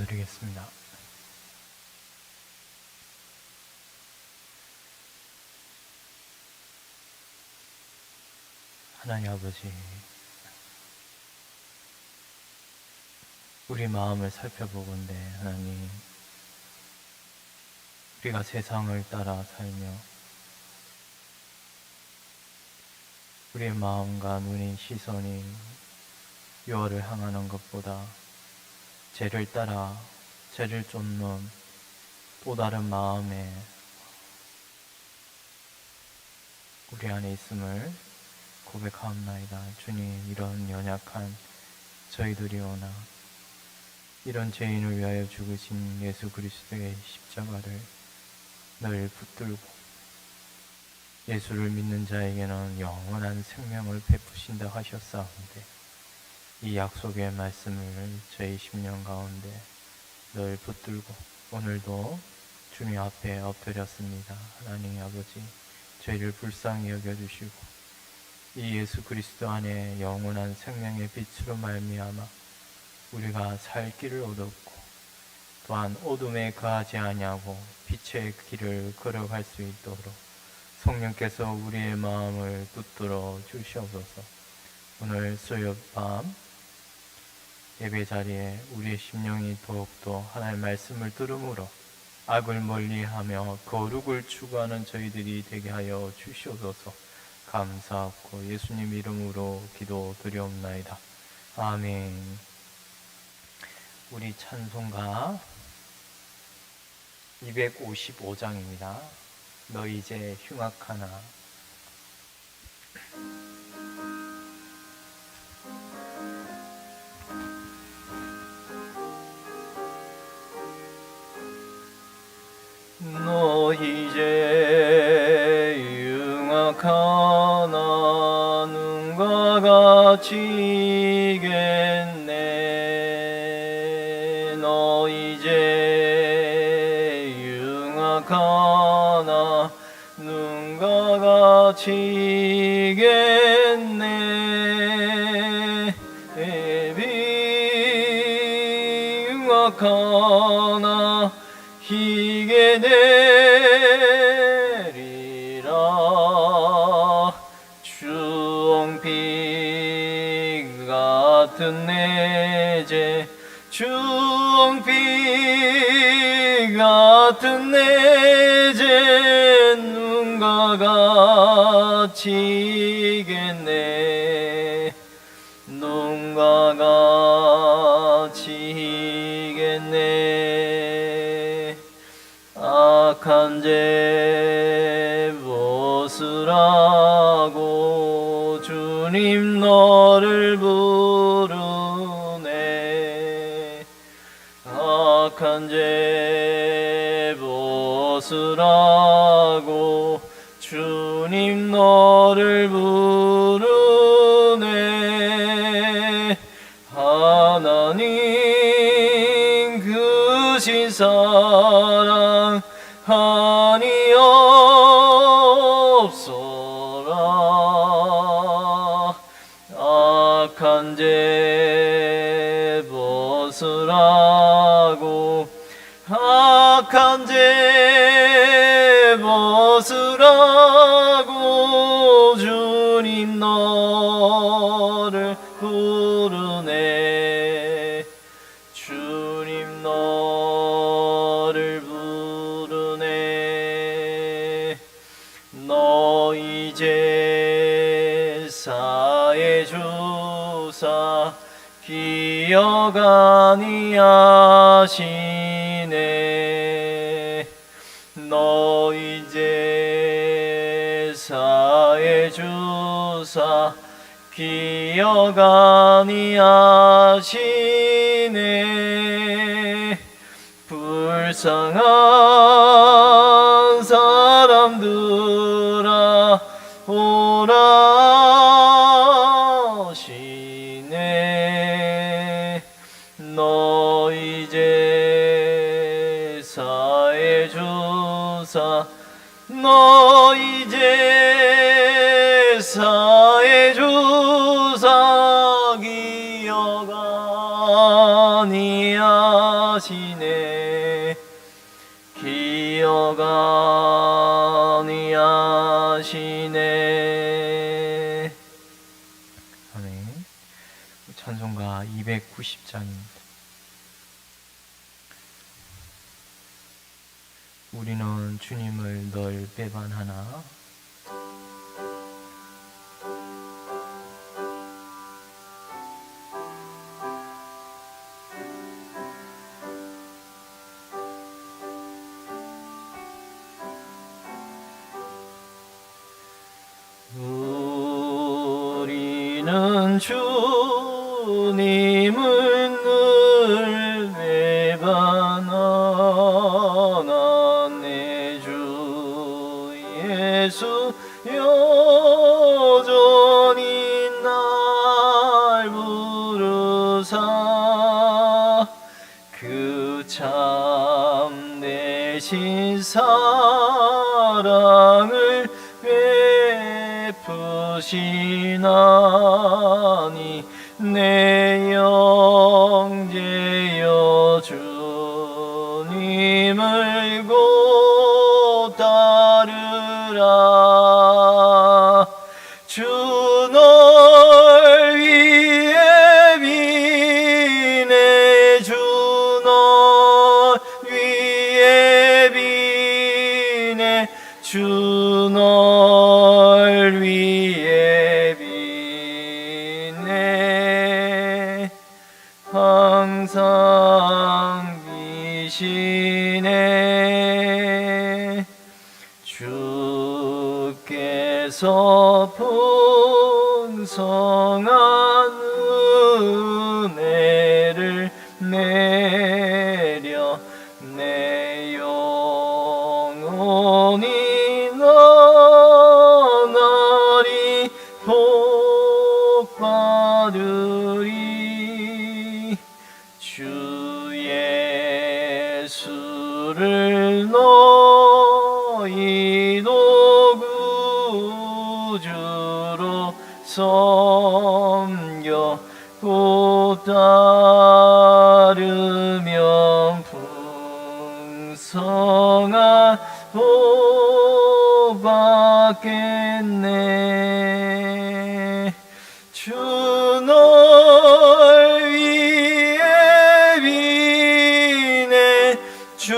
기도드리겠습니다. 하나님 아버지, 우리 마음을 살펴보건대 하나님, 우리가 세상을 따라 살며 우리의 마음과 눈이 시선이 유월을 향하는 것보다 죄를 따라 죄를 쫓는 또 다른 마음에 우리 안에 있음을 고백하옵나이다. 주님, 이런 연약한 저희들이오나 이런 죄인을 위하여 죽으신 예수 그리스도의 십자가를 늘 붙들고 예수를 믿는 자에게는 영원한 생명을 베푸신다 하셨사온데 이 약속의 말씀을 저희 심령 가운데 늘 붙들고 오늘도 주님 앞에 엎드렸습니다. 하나님 아버지, 죄를 불쌍히 여겨주시고 이 예수 그리스도 안에 영원한 생명의 빛으로 말미암아 우리가 살 길을 얻었고 또한 어둠에 거하지 아니하고 빛의 길을 걸어갈 수 있도록 성령께서 우리의 마음을 붙들어 주시옵소서. 오늘 수요일 밤 예배 자리에 우리의 심령이 더욱더 하나님의 말씀을 들음으로 악을 멀리하며 거룩을 추구하는 저희들이 되게 하여 주시옵소서. 감사하고 예수님 이름으로 기도드리옵나이다. 아멘. 우리 찬송가 255장입니다. 너 이제 흉악하나. 너 이제 흉악하나 눈과 같이 겠네. 너 이제 흉악하나 눈과 같이 겠네. 흉악하나 희게 내리라. 주홍빛 같은 내 죄, 주홍빛 같은 내 죄 눈과 같이 겠네. 눈과 같이 겠네. 악한 죄 벗으라고 주님 너를 부르네. 악한 죄 벗으라고 주님 너를 부르네. 하나님 크신 사랑 아니옵소라. 악한 죄 벗으라고 악한 죄 벗으라고 주님 너를 부르네. 주님 너를 부르네. 너 이제 사해 주사 기억 아니하시네. 너 이제 사해 주사 기억 아니하시네. 불쌍한 사람들아 오라 하시네. 너 이제 사해 주사 너 이제 사해 주사 기억 아니하시네. 찬송가 290장입니다. 우리는 주님을 늘 배반하나? 우리는 주님을 늘 배반하나 내 주 예수 여전히 날 부르사 그 참되신 사랑을 베푸시나니 내 영제여 주님을 곧 따르라. 주 널 위해 비네 주 널 위해 비네 주 널 위해 비네 항상 비시네. 주께서 풍성한 은혜를 내려 내 영혼이 나날이 복받으리. 주 예수를 너희도 구주로 섬겨 곧 따르면 풍성한 복 받겠네. 주 널 위해 비네 주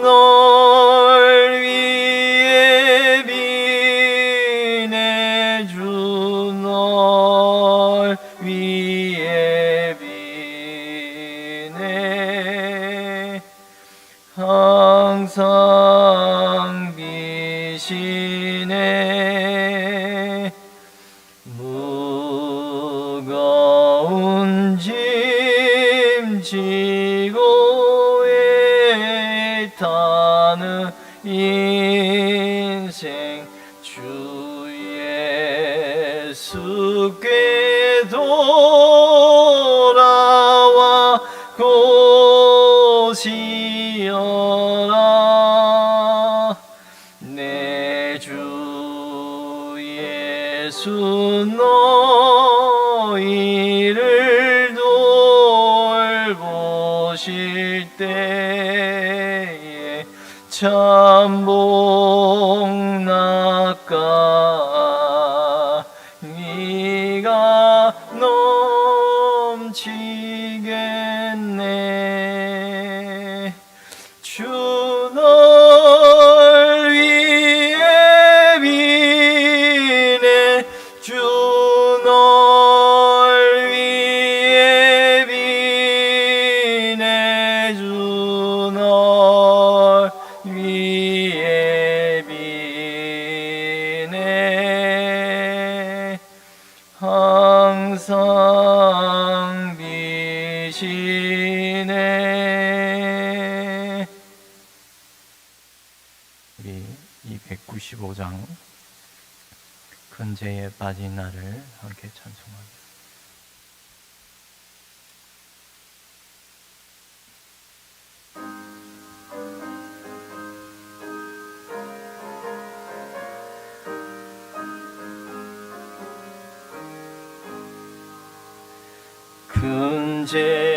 널 위해 비네 주 널 위해 비네 항상 비시네. 무거운 짐 지고 애타는 인생 주 예수께 돌아와 고시어라. 내 주 예수 너희를 돌보실 때에 참 복낙가 네가 넘치겠네. 주 널 위해 비네 주 널 위해 비네 주 널 위해 비네 항상 비시네. 우리 295장 근제에 빠진 나를 함께 찬송합니다.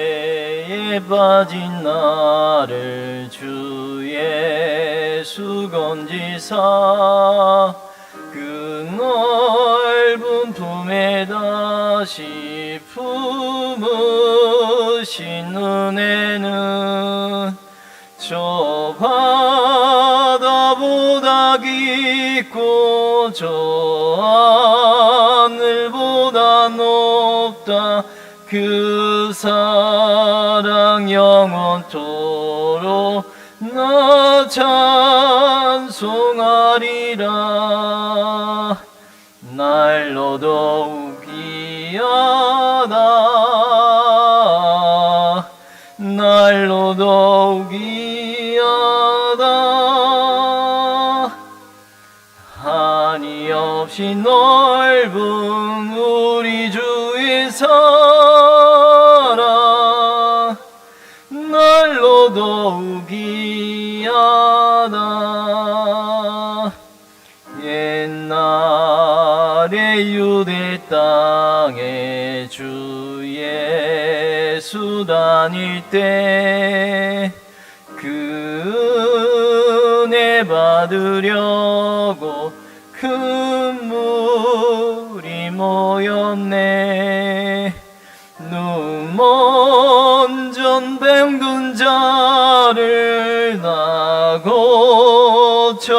근제에 빠진 나를 주 예수 건지사 그 '그 넓은 품에 다시 품으시고 주신 은혜는 저 바다보다 깊고 저 하늘보다 높다. 그 사랑 영원토록 나 찬송하리라. 날로 더욱 귀하다. 날로 더욱 귀하다. 한이 없이 넓은 우리 주의 사랑 날로 더욱 귀하다. 옛날에 유대 땅에 주 예수 다닐 때 그 은혜 받으려고 큰 물이 모였네. 눈먼 전뱀군 자를 나 고쳐주셨으니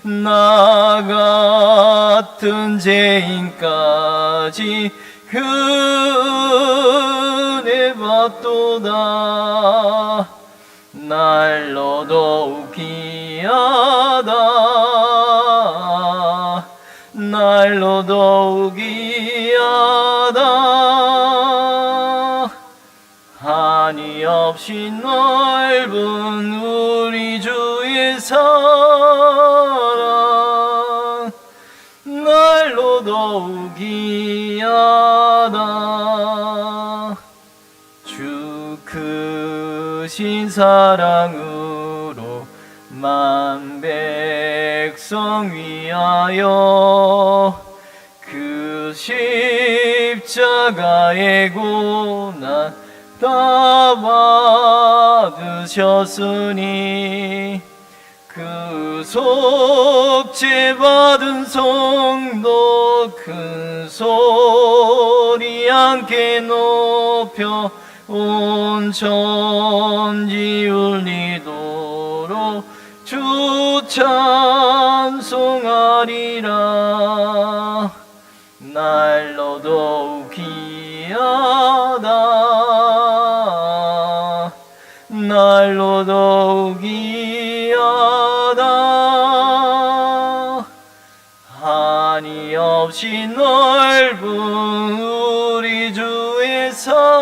나 같은 죄인까지 그 은혜 받도다. 날로 더욱 귀하다. 날로 더욱 귀하다. 한이 없이 넓은 우리 주의 사랑 날로 더욱 귀하다. 주 크신 사랑으로 만 백성 위하여 그 십자가의 고난 다 받으셨으니 그 속죄 받은 성도 큰 소리 함께 높여 온 천지 울리도록 주 찬송하리라. 날로 더욱 귀하다. 날로 더욱 귀하다. 한이 없이 넓은 우리 주의 사랑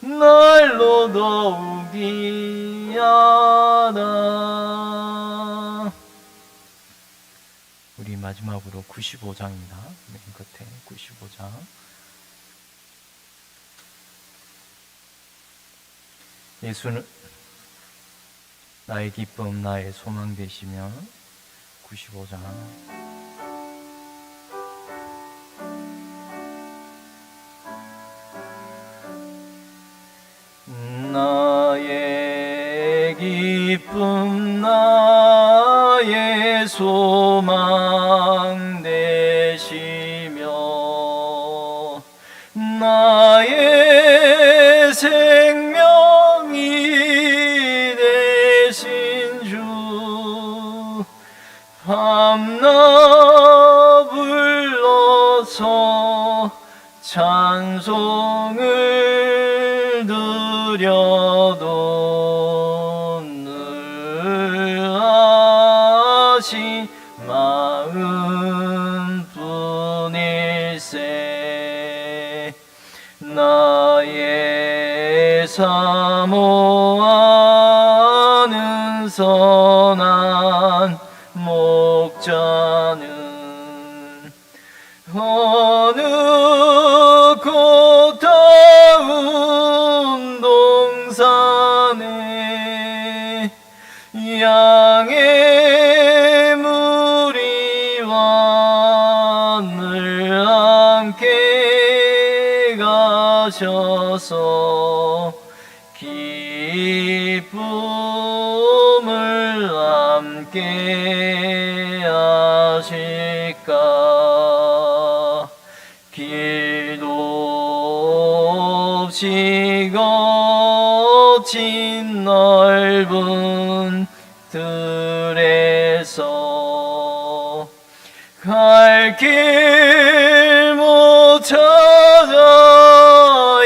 날로 더욱 귀하다. 우리 마지막으로 95장입니다. 맨 끝에 95장. 예수는 나의 기쁨, 나의 소망 되시며 95장. 나의 기쁨, 나의 소망 되시며 나의 생명이 되신 주. 밤낮 불러서 찬송을 드려도 늘 하신 마음뿐일세. 나의 사모하는 선한 목자는 어느 고타운 동산에 양의 무리와 늘 함께 가셔서 기쁨을 함께 하실까. 몹시 거친 넓은 들에서 갈 길 못 찾아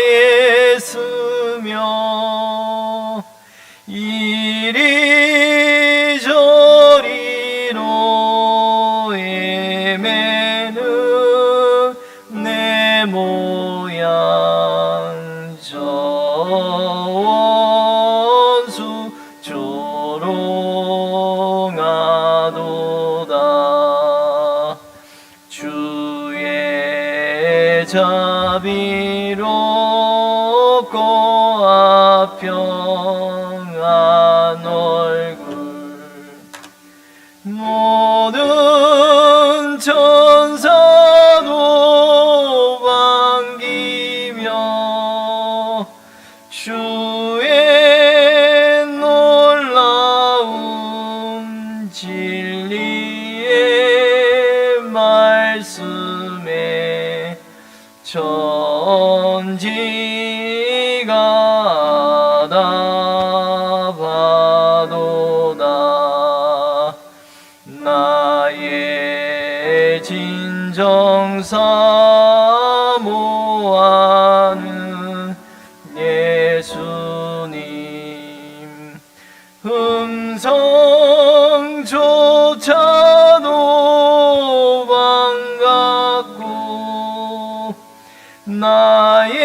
애쓰며 이리저리로 헤매는 내 모양 저 원수 조롱하도다. 주의 자비롭고 화평한 얼굴 모든 천사도 반기며 주의 놀라운 진리의 말씀에 천지가 다 봐도다. 나의 진정 사모하는 예수님 음성조차도 반갑고 나의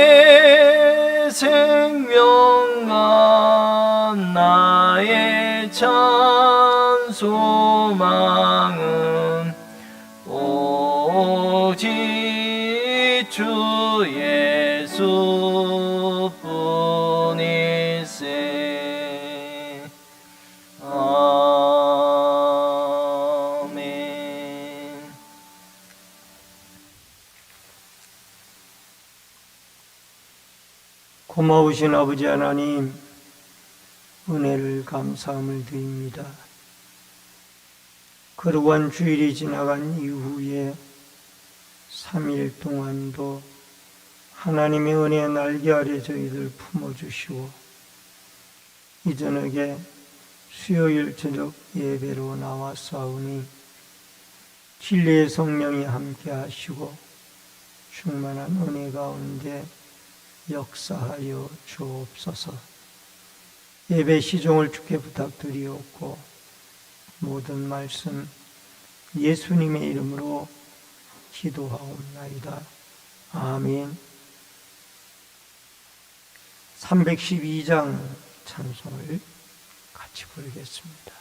생명과 나의 찬소망은 오직 주 예수뿐일세. 아멘. 고마우신 아버지 하나님, 은혜를 감사함을 드립니다. 거룩한 주일이 지나간 이후에 3일 동안도 하나님의 은혜의 날개 아래 저희들 품어주시고 이 저녁에 수요일 저녁 예배로 나왔사오니 진리의 성령이 함께 하시고 충만한 은혜 가운데 역사하여 주옵소서. 예배 시종을 주께 부탁드리옵고 모든 말씀 예수님의 이름으로 기도하옵나이다. 아멘. 312장 찬송을 같이 부르겠습니다.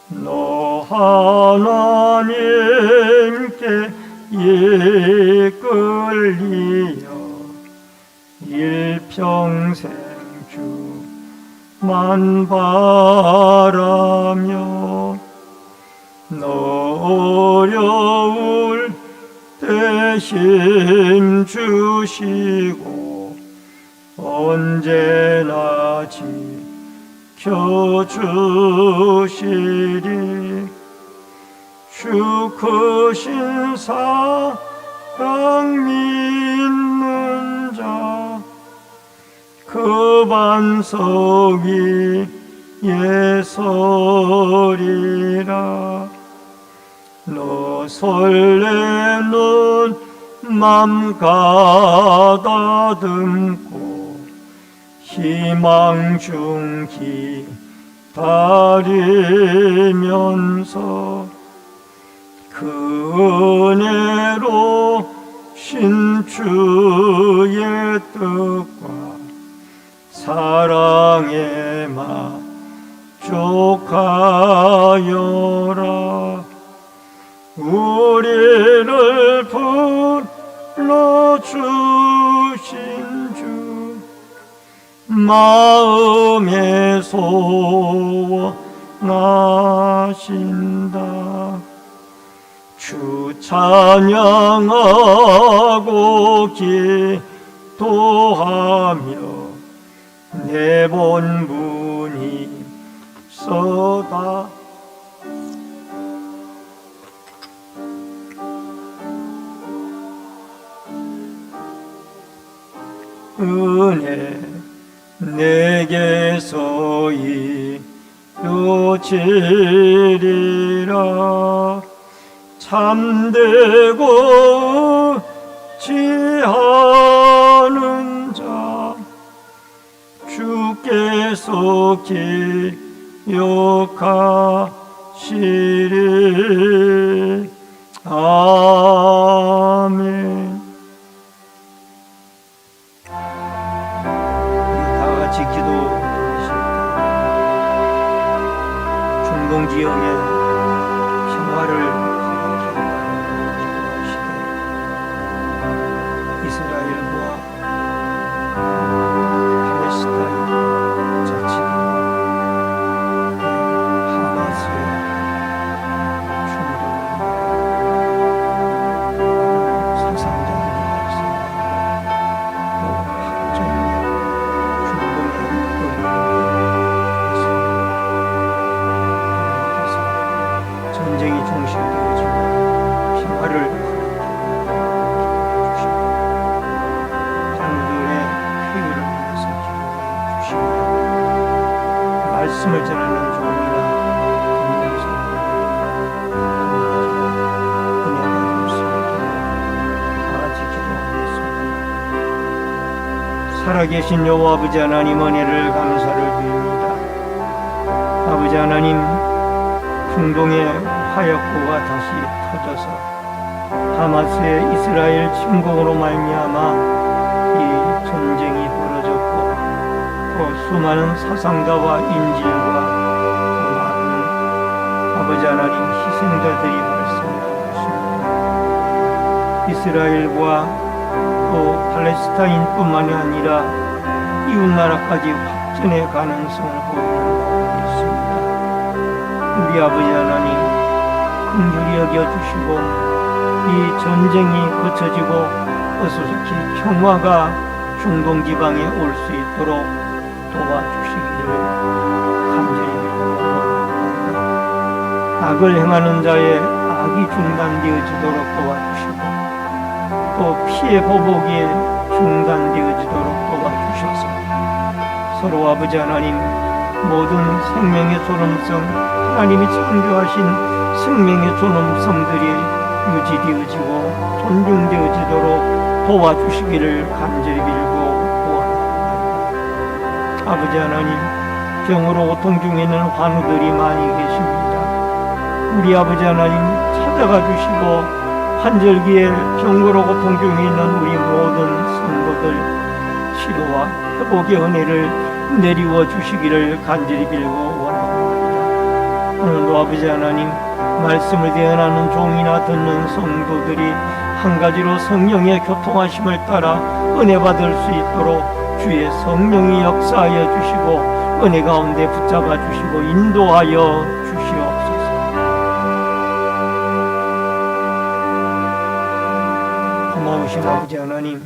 너 하나님께 이끌리어 일평생 주만 바라며 너 어려울 때 힘 주시고 언제나 지켜주시리. 주 크신 사랑 믿는 자 그 반석이 예설이라. 너 설레는 맘 가다듬고 희망 중 기다리면서 그 은혜로 신주의 뜻과 사랑에 만족하여라. 우리를 불러주신 주 마음에 소원하신다. 주 찬양하고 기도하며 내 본분이 서다 은혜 내게서 이루치리라. 참되고 지하는 자 주께서 기억하시리. 아멘. 다 같이 기도하십니다. 중동 지역의 평화를 기도하시되 이스라엘과 팔레스타인 자치국과 하마스의 충돌, 사상자들이 발생하고 또 학전의 중동의 하나님께서 전쟁이 종식되어지고 평화를 주시고 환우들의 쾌유를 위해서 기도해 주시고 말씀을 전하는 종이나 은혜가 있습니다. 다 같이 기도하겠습니다. 살아계신 여호와 아버지 하나님, 은혜를 감사를 드립니다. 아버지 하나님, 중동의 화약고가 다시 터져서 하마스의 이스라엘 침공으로 말미암아 이 전쟁이 벌어졌고 또 수많은 사상자와 인질과 많은 아버지 하나님 희생자들이 발생하고 있습니다. 이스라엘과 또 팔레스타인뿐만이 아니라 이웃 나라까지 확전의 가능성을 보이는 바가 있습니다. 우리 아버지 하나님, 긍휼히 여겨주시고 이 전쟁이 거쳐지고 어수선히 평화가 중동 지방에 올 수 있도록 도와주시기를 간절히 원합니다. 악을 행하는 자의 악이 중단되어지도록 도와주시고 또 피해 보복이 중단되어지도록 도와주셔서 서로 아버지 하나님, 모든 생명의 존엄성, 하나님이 창조하신 생명의 존엄성들이 유지되어지고 존중되어지도록 도와주시기를 간절히 빌고 구원합니다. 아버지 하나님, 병으로 고통 중에 있는 환우들이 많이 계십니다. 우리 아버지 하나님, 찾아가 주시고 환절기에 병으로 고통 중에 있는 우리 모든 성도들 치료와 회복의 은혜를 내리워 주시기를 간절히 빌고 원합니다. 오늘도 아버지 하나님, 말씀을 대언하는 종이나 듣는 성도들이 한 가지로 성령의 교통하심을 따라 은혜 받을 수 있도록 주의 성령이 역사하여 주시고 은혜 가운데 붙잡아 주시고 인도하여 주시옵소서. 고마우신 아버지 하나님,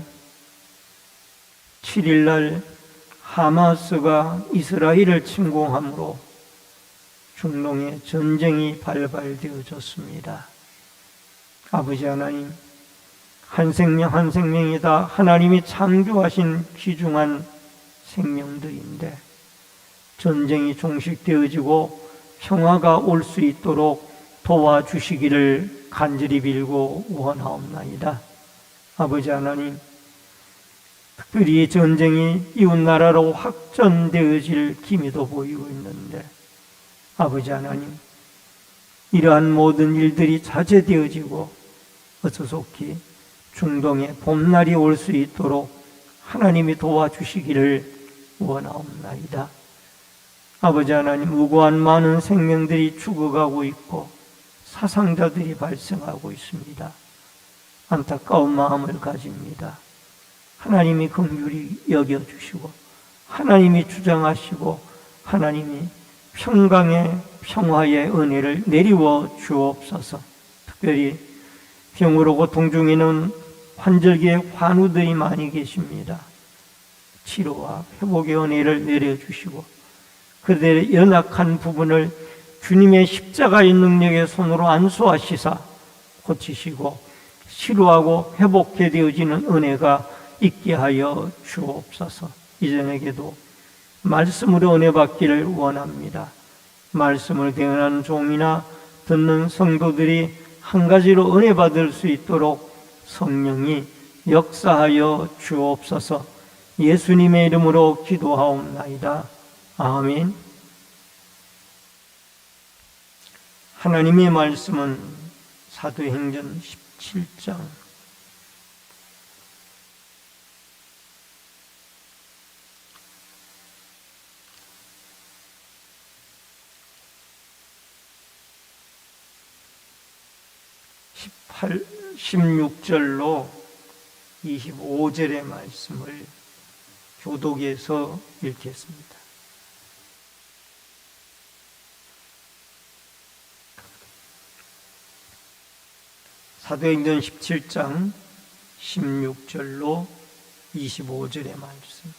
7일날 하마스가 이스라엘을 침공함으로 중동에 전쟁이 발발되어졌습니다. 아버지 하나님, 한 생명 한 생명이 다 하나님이 창조하신 귀중한 생명들인데 전쟁이 종식되어지고 평화가 올 수 있도록 도와주시기를 간절히 빌고 원하옵나이다. 아버지 하나님, 특별히 전쟁이 이웃나라로 확전되어질 기미도 보이고 있는데 아버지 하나님, 이러한 모든 일들이 자제되어지고 어서속히 중동에 봄날이 올 수 있도록 하나님이 도와주시기를 원하옵나이다. 아버지 하나님, 무고한 많은 생명들이 죽어가고 있고 사상자들이 발생하고 있습니다. 안타까운 마음을 가집니다. 하나님이 긍휼히 여겨주시고 하나님이 주장하시고 하나님이 평강의 평화의 은혜를 내리워 주옵소서. 특별히 병으로 고통 중에는 환절기에 환우들이 많이 계십니다. 치료와 회복의 은혜를 내려주시고 그들의 연약한 부분을 주님의 십자가의 능력의 손으로 안수하시사 고치시고 치료하고 회복해 되어지는 은혜가 있게 하여 주옵소서. 이전에게도 말씀으로 은혜 받기를 원합니다. 말씀을 대언하는 종이나 듣는 성도들이 한 가지로 은혜 받을 수 있도록 성령이 역사하여 주옵소서. 예수님의 이름으로 기도하옵나이다. 아멘. 하나님의 말씀은 사도행전 17장 16절로 25절의 말씀을 교독에서 읽겠습니다. 사도행전 17장 16절로 25절의 말씀.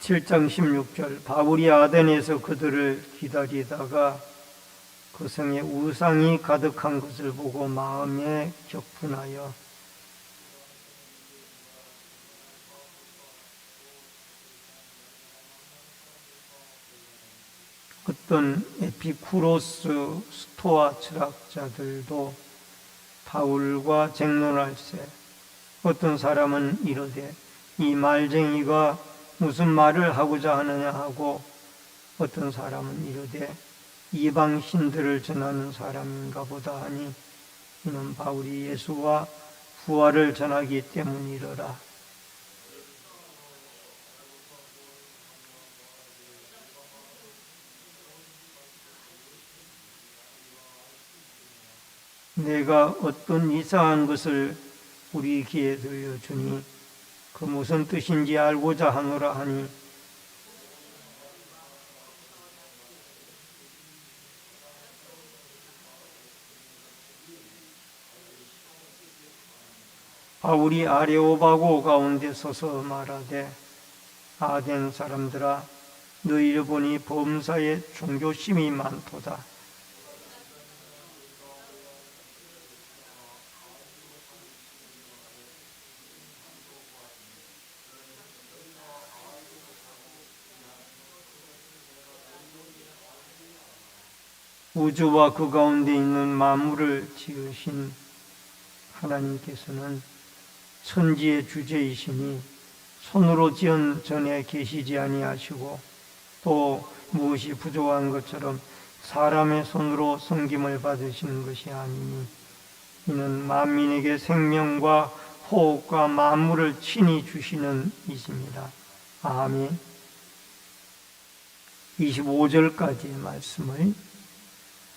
(17장 16절) 바울이 아덴에서 그들을 기다리다가 그 성에 우상이 가득한 것을 보고 마음에 격분하여 어떤 에피쿠로스 스토아 철학자들도 바울과 쟁론할세. 어떤 사람은 이르되 이 말쟁이가 무슨 말을 하고자 하느냐 하고, 어떤 사람은 이르되 이방 신들을 전하는 사람인가 보다 하니 이는 바울이 예수와 부활을 전하기 때문이로라. 내가 어떤 이상한 것을 우리 귀에 들려주니 그 무슨 뜻인지 알고자 하노라 하니, 바울이 아레오바고 가운데 서서 말하되 아덴 사람들아, 너희를 보니 범사에 종교심이 많도다. 우주와 그 가운데 있는 만물을 지으신 하나님께서는 천지의 주제이시니 손으로 지은 전에 계시지 아니하시고 또 무엇이 부족한 것처럼 사람의 손으로 섬김을 받으시는 것이 아니니 이는 만민에게 생명과 호흡과 만물을 친히 주시는 이십니다. 아멘. 25절까지의 말씀을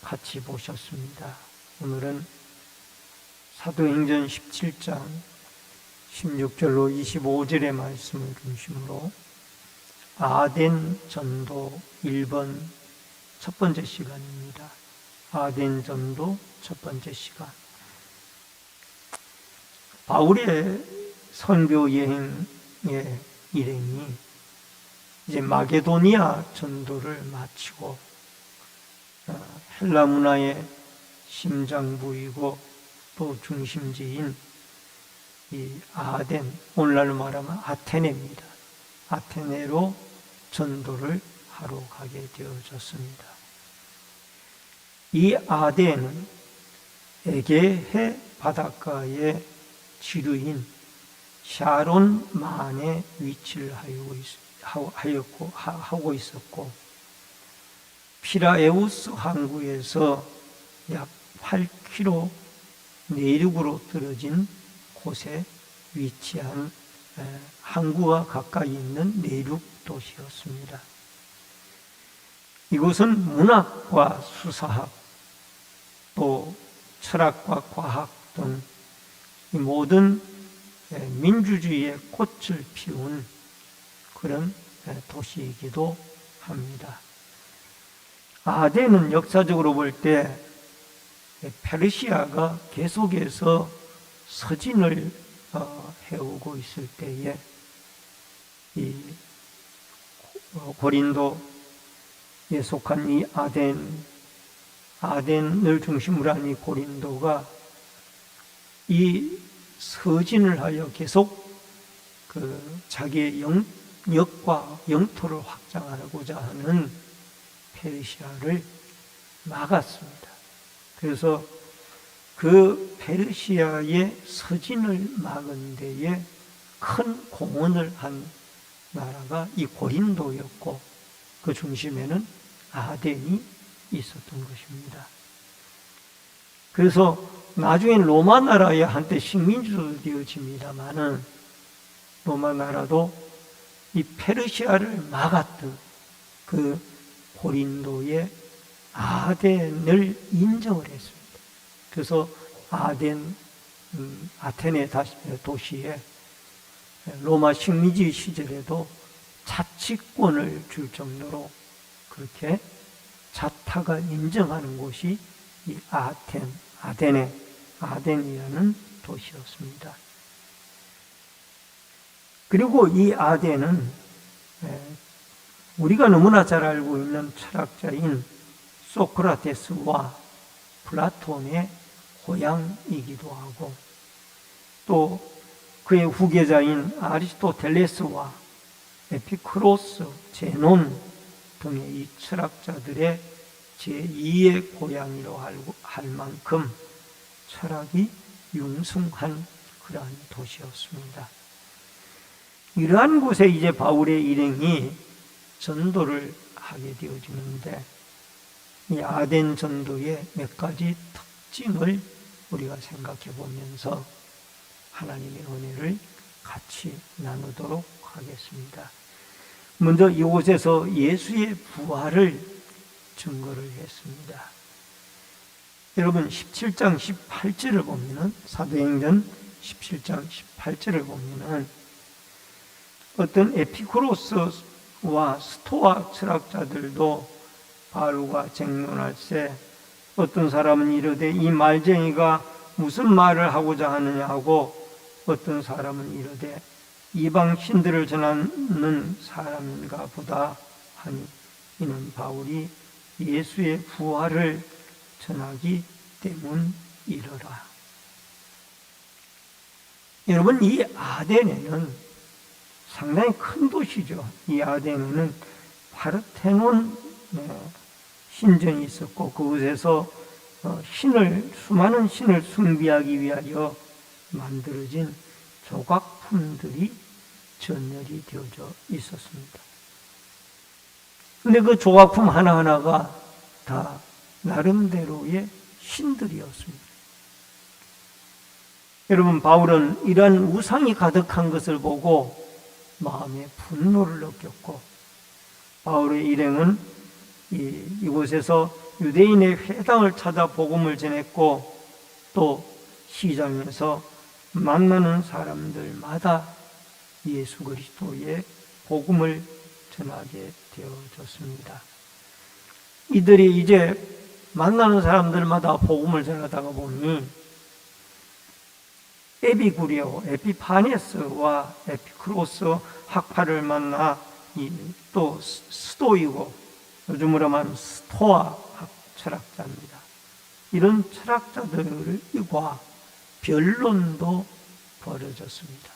같이 보셨습니다. 오늘은 사도행전 17장 16절로 25절의 말씀을 중심으로 아덴 전도 1번 첫 번째 시간입니다. 아덴 전도 첫 번째 시간. 바울의 선교 여행의 일행이 이제 마게도니아 전도를 마치고 헬라 문화의 심장부이고 또 중심지인 이 아덴, 오늘날로 말하면 아테네입니다. 아테네로 전도를 하러 가게 되어졌습니다. 이 아덴은 에게해 바닷가의 지류인 샤론만에 위치를 하고 있었고, 피라에우스 항구에서 약 8km 내륙으로 떨어진 곳에 위치한 항구와 가까이 있는 내륙 도시였습니다. 이곳은 문학과 수사학, 또 철학과 과학 등 이 모든 민주주의의 꽃을 피운 그런 도시이기도 합니다. 아덴은 역사적으로 볼 때 페르시아가 계속해서 서진을 해오고 있을 때에 이 고린도에 속한 이 아덴을 중심으로 한 이 고린도가 이 서진을 하여 계속 자기의 영역과 영토를 확장하고자 하는 페르시아를 막았습니다. 그래서 그 페르시아의 서진을 막은 데에 큰 공헌을 한 나라가 이 고린도였고, 그 중심에는 아덴이 있었던 것입니다. 그래서 나중에 로마 나라에 한때 식민지도 되어집니다마는 로마 나라도 이 페르시아를 막았던 그 고린도의 아덴을 인정을 했습니다. 그래서 아테네 도시에 로마 식민지 시절에도 자치권을 줄 정도로 그렇게 자타가 인정하는 곳이 이 아덴이라는 도시였습니다. 그리고 이 아덴은 우리가 너무나 잘 알고 있는 철학자인 소크라테스와 플라톤의 고향이기도 하고, 또 그의 후계자인 아리스토텔레스와 에피크로스, 제논 등의 이 철학자들의 제2의 고향이라고 할 만큼 철학이 융숭한 그러한 도시였습니다. 이러한 곳에 이제 바울의 일행이 전도를 하게 되어지는데, 이 아덴 전도의 몇 가지 특징을 우리가 생각해 보면서 하나님의 은혜를 같이 나누도록 하겠습니다. 먼저 이곳에서 예수의 부활을 증거를 했습니다. 여러분 17장 18절을 보면은, 사도행전 17장 18절을 보면은 어떤 에피쿠로스와 스토아 철학자들도 바울과 쟁론할세, 어떤 사람은 이르되 이 말쟁이가 무슨 말을 하고자 하느냐고, 어떤 사람은 이르되 이방 신들을 전하는 사람인가 보다 하니, 이는 바울이 예수의 부활을 전하기 때문이러라. 여러분, 이 아덴에는 상당히 큰 도시죠. 이 아덴에는 파르테논 신전이 있었고, 그곳에서 수많은 신을 숭배하기 위하여 만들어진 조각품들이 전열이 되어져 있었습니다. 근데 그 조각품 하나하나가 다 나름대로의 신들이었습니다. 여러분, 바울은 이러한 우상이 가득한 것을 보고 마음에 분노를 느꼈고, 바울의 일행은 이곳에서 유대인의 회당을 찾아 복음을 전했고, 또 시장에서 만나는 사람들마다 예수 그리스도의 복음을 전하게 되어졌습니다. 이들이 이제 만나는 사람들마다 복음을 전하다가 보니 에피파네스와 에피크로스 학파를 만나 또 스토이고, 요즘으로 말하면 스토아 철학자입니다. 이런 철학자들과 변론도 벌어졌습니다.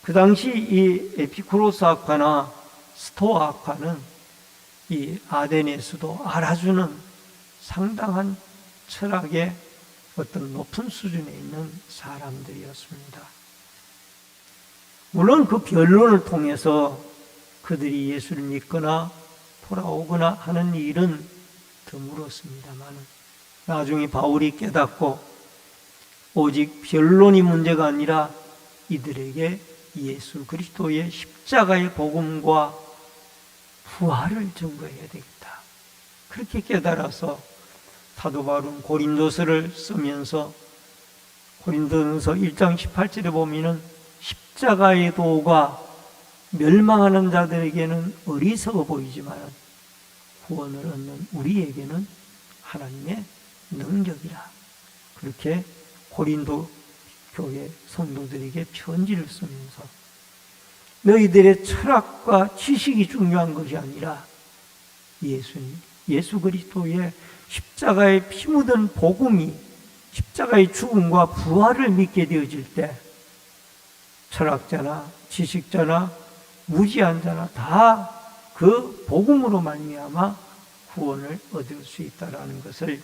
그 당시 이 에피쿠로스 학파나 스토아 학파는 이 아덴에서도 알아주는 상당한 철학의 어떤 높은 수준에 있는 사람들이었습니다. 물론 그 변론을 통해서 그들이 예수를 믿거나 돌아오거나 하는 일은 드물었습니다만, 나중에 바울이 깨닫고 오직 변론이 문제가 아니라 이들에게 예수 그리스도의 십자가의 복음과 부활을 증거해야 되겠다, 그렇게 깨달아서 사도 바울은 고린도서를 쓰면서 고린도전서 1장 18절에 보면은 십자가의 도가 멸망하는 자들에게는 어리석어 보이지만 구원을 얻는 우리에게는 하나님의 능력이라, 그렇게 고린도 교회 성도들에게 편지를 쓰면서 너희들의 철학과 지식이 중요한 것이 아니라 예수님, 예수 그리스도의 십자가에 피 묻은 복음이 십자가의 죽음과 부활을 믿게 되어질 때 철학자나 지식자나 무지한 자나 다 그 복음으로 말미암아 구원을 얻을 수 있다라는 것을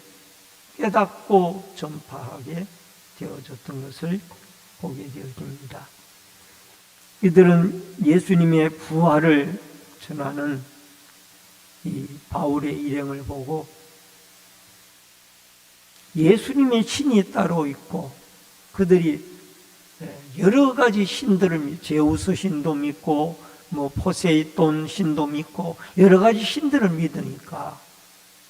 깨닫고 전파하게 되어졌던 것을 보게 되어집니다. 이들은 예수님의 부활을 전하는 이 바울의 일행을 보고 예수님의 신이 따로 있고 그들이 여러 가지 신들을 제우스 신도 믿고 포세이돈 신도 믿고 여러 가지 신들을 믿으니까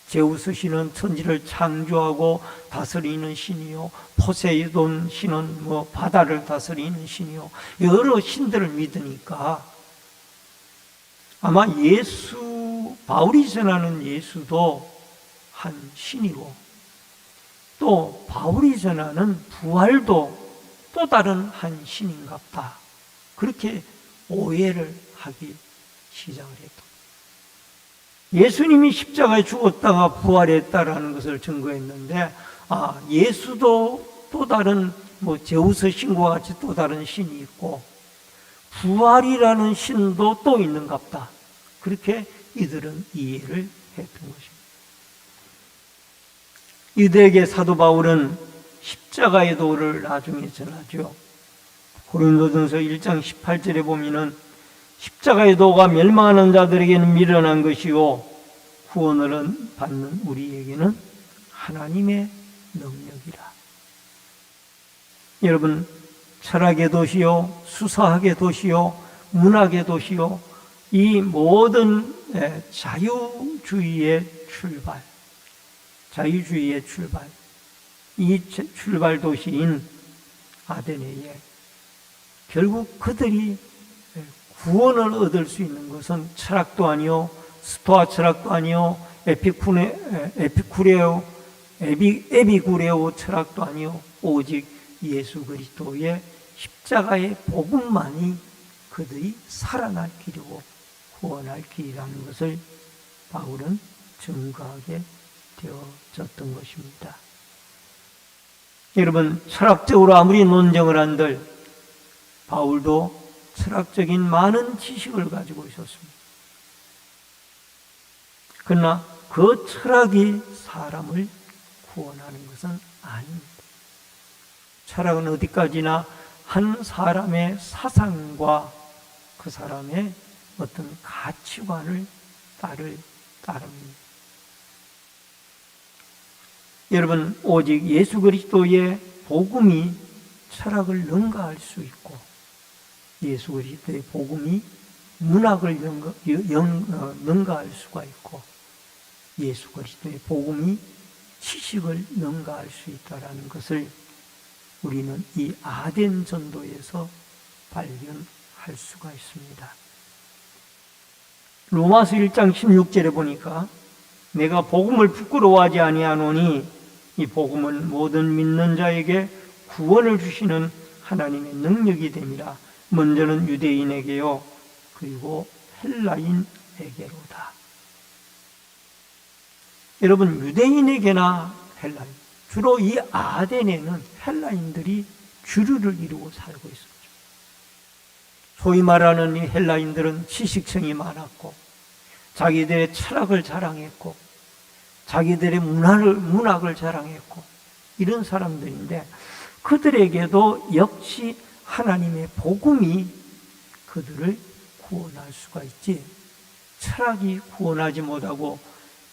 제우스 신은 천지를 창조하고 다스리는 신이요, 포세이돈 신은 바다를 다스리는 신이요, 여러 신들을 믿으니까 아마 바울이 전하는 예수도 한 신이고 또 바울이 전하는 부활도 또 다른 한 신인갑다. 그렇게 오해를 하기 시작을 했다. 예수님이 십자가에 죽었다가 부활했다라는 것을 증거했는데, 예수도 또 다른 제우스 신과 같이 또 다른 신이 있고 부활이라는 신도 또 있는갑다. 그렇게 이들은 이해를 했던 것입니다. 이들에게 사도 바울은 십자가의 도를 나중에 전하죠. 고린도전서 1장 18절에 보면은 십자가의 도가 멸망하는 자들에게는 미련한 것이요 구원을 받는 우리에게는 하나님의 능력이라. 여러분, 철학의 도시요, 수사학의 도시요, 문학의 도시요, 이 모든 자유주의의 출발, 이 출발 도시인 아테네에 결국 그들이 구원을 얻을 수 있는 것은 철학도 아니요, 스토아 철학도 아니요, 에비구레오 철학도 아니요, 오직 예수 그리스도의 십자가의 복음만이 그들이 살아날 길이고 구원할 길이라는 것을 바울은 증거하게 되어졌던 것입니다. 여러분, 철학적으로 아무리 논쟁을 한들 바울도 철학적인 많은 지식을 가지고 있었습니다. 그러나 그 철학이 사람을 구원하는 것은 아닙니다. 철학은 어디까지나 한 사람의 사상과 그 사람의 어떤 가치관을 따릅니다. 여러분, 오직 예수 그리스도의 복음이 철학을 능가할 수 있고 예수 그리스도의 복음이 문학을 능가할 수가 있고 예수 그리스도의 복음이 지식을 능가할 수 있다는 것을 우리는 이 아덴 전도에서 발견할 수가 있습니다. 로마서 1장 16절에 보니까 내가 복음을 부끄러워하지 아니하노니 이 복음은 모든 믿는 자에게 구원을 주시는 하나님의 능력이 됨이라. 먼저는 유대인에게요, 그리고 헬라인에게로다. 여러분, 유대인에게나 헬라인, 주로 이 아덴에는 헬라인들이 주류를 이루고 살고 있었죠. 소위 말하는 이 헬라인들은 지식층이 많았고 자기들의 철학을 자랑했고 자기들의 문학을 자랑했고 이런 사람들인데 그들에게도 역시 하나님의 복음이 그들을 구원할 수가 있지, 철학이 구원하지 못하고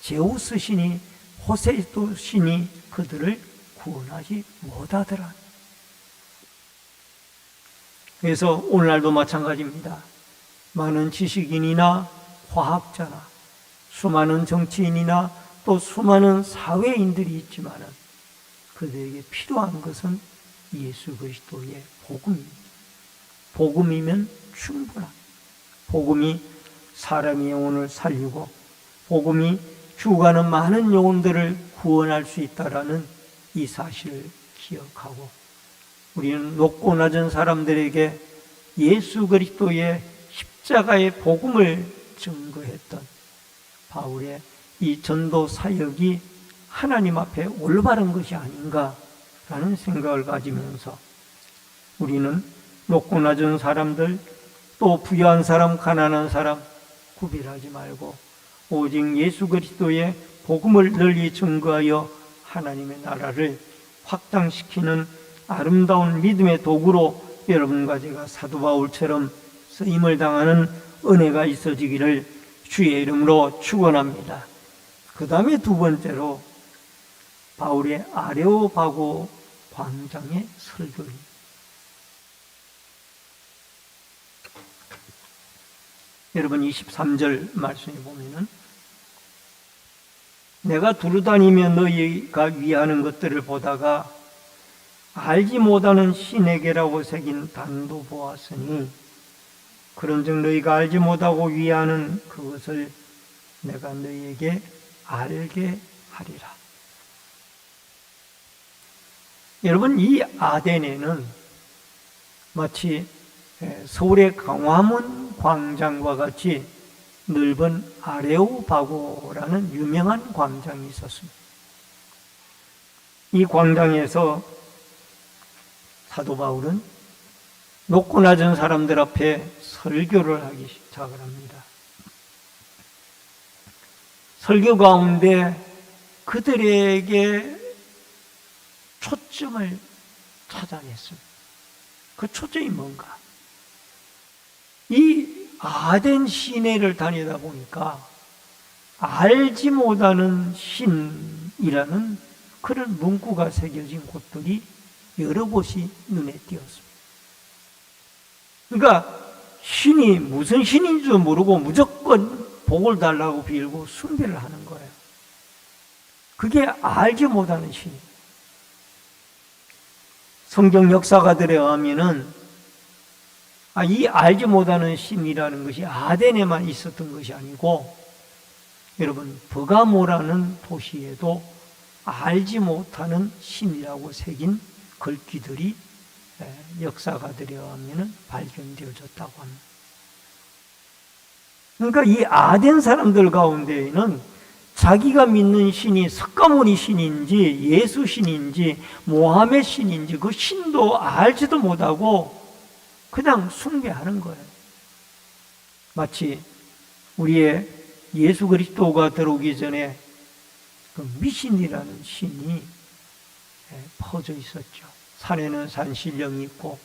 제우스 신이, 포세이돈 신이 그들을 구원하지 못하더라. 그래서 오늘날도 마찬가지입니다. 많은 지식인이나 과학자나 수많은 정치인이나 또 수많은 사회인들이 있지만 그들에게 필요한 것은 예수 그리스도의 복음입니다. 복음이면 충분합니다. 복음이 사람의 영혼을 살리고 복음이 죽어가는 많은 영혼들을 구원할 수 있다라는 이 사실을 기억하고 우리는 높고 낮은 사람들에게 예수 그리스도의 십자가의 복음을 증거했던 바울의 이 전도 사역이 하나님 앞에 올바른 것이 아닌가라는 생각을 가지면서 우리는 높고 낮은 사람들, 또 부유한 사람, 가난한 사람 구별하지 말고 오직 예수 그리스도의 복음을 널리 증거하여 하나님의 나라를 확장시키는 아름다운 믿음의 도구로 여러분과 제가 사도 바울처럼 쓰임을 당하는 은혜가 있어지기를 주의 이름으로 축원합니다. 그 다음에 두 번째로 바울의 아레오바고 광장의 설교입니다. 여러분 23절 말씀에 보면은 내가 두루다니며 너희가 위하는 것들을 보다가 알지 못하는 신에게라고 새긴 단도 보았으니 그런즉 너희가 알지 못하고 위하는 그것을 내가 너희에게 알게 하리라. 여러분 이 아덴에는 마치 서울의 광화문 광장과 같이 넓은 아레오바고라는 유명한 광장이 있었습니다. 이 광장에서 사도 바울은 높고 낮은 사람들 앞에 설교를 하기 시작을 합니다. 설교 가운데 그들에게 초점을 찾아냈습니다. 그 초점이 뭔가? 이 아덴 시내를 다니다 보니까 알지 못하는 신이라는 그런 문구가 새겨진 곳들이 여러 곳이 눈에 띄었습니다. 그러니까 신이 무슨 신인지도 모르고 무조건 복을 달라고 빌고 숭배를 하는 거예요. 그게 알지 못하는 신이에요. 성경 역사가들에 의하면은 이 알지 못하는 신이라는 것이 아덴에만 있었던 것이 아니고 여러분 버가모라는 도시에도 알지 못하는 신이라고 새긴 글귀들이 역사가들에 의하면 발견되어졌다고 합니다. 그러니까 이 아덴 사람들 가운데에는 자기가 믿는 신이 석가모니 신인지 예수 신인지 모하메 신인지 그 신도 알지도 못하고 그냥 숭배하는 거예요. 마치 우리의 예수 그리스도가 들어오기 전에 그 미신이라는 신이 퍼져 있었죠. 산에는 산신령이 있고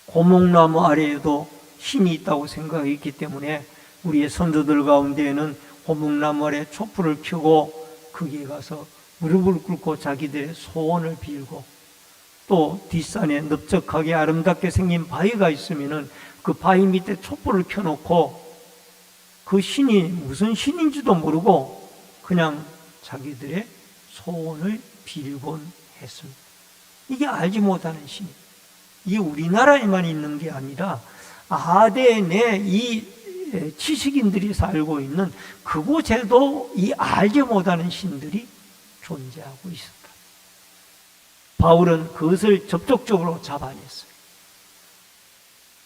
고목나무 아래에도 신이 있다고 생각했기 때문에 우리의 선조들 가운데에는 고목나무 아래 촛불을 켜고 거기에 가서 무릎을 꿇고 자기들의 소원을 빌고 또 뒷산에 넓적하게 아름답게 생긴 바위가 있으면은 그 바위 밑에 촛불을 켜놓고 그 신이 무슨 신인지도 모르고 그냥 자기들의 소원을 빌곤 했습니다. 이게 알지 못하는 신. 이게 우리나라에만 있는 게 아니라 아덴에 이 지식인들이 살고 있는 그곳에도 이 알지 못하는 신들이 존재하고 있었다. 바울은 그것을 접촉적으로 잡아냈어요.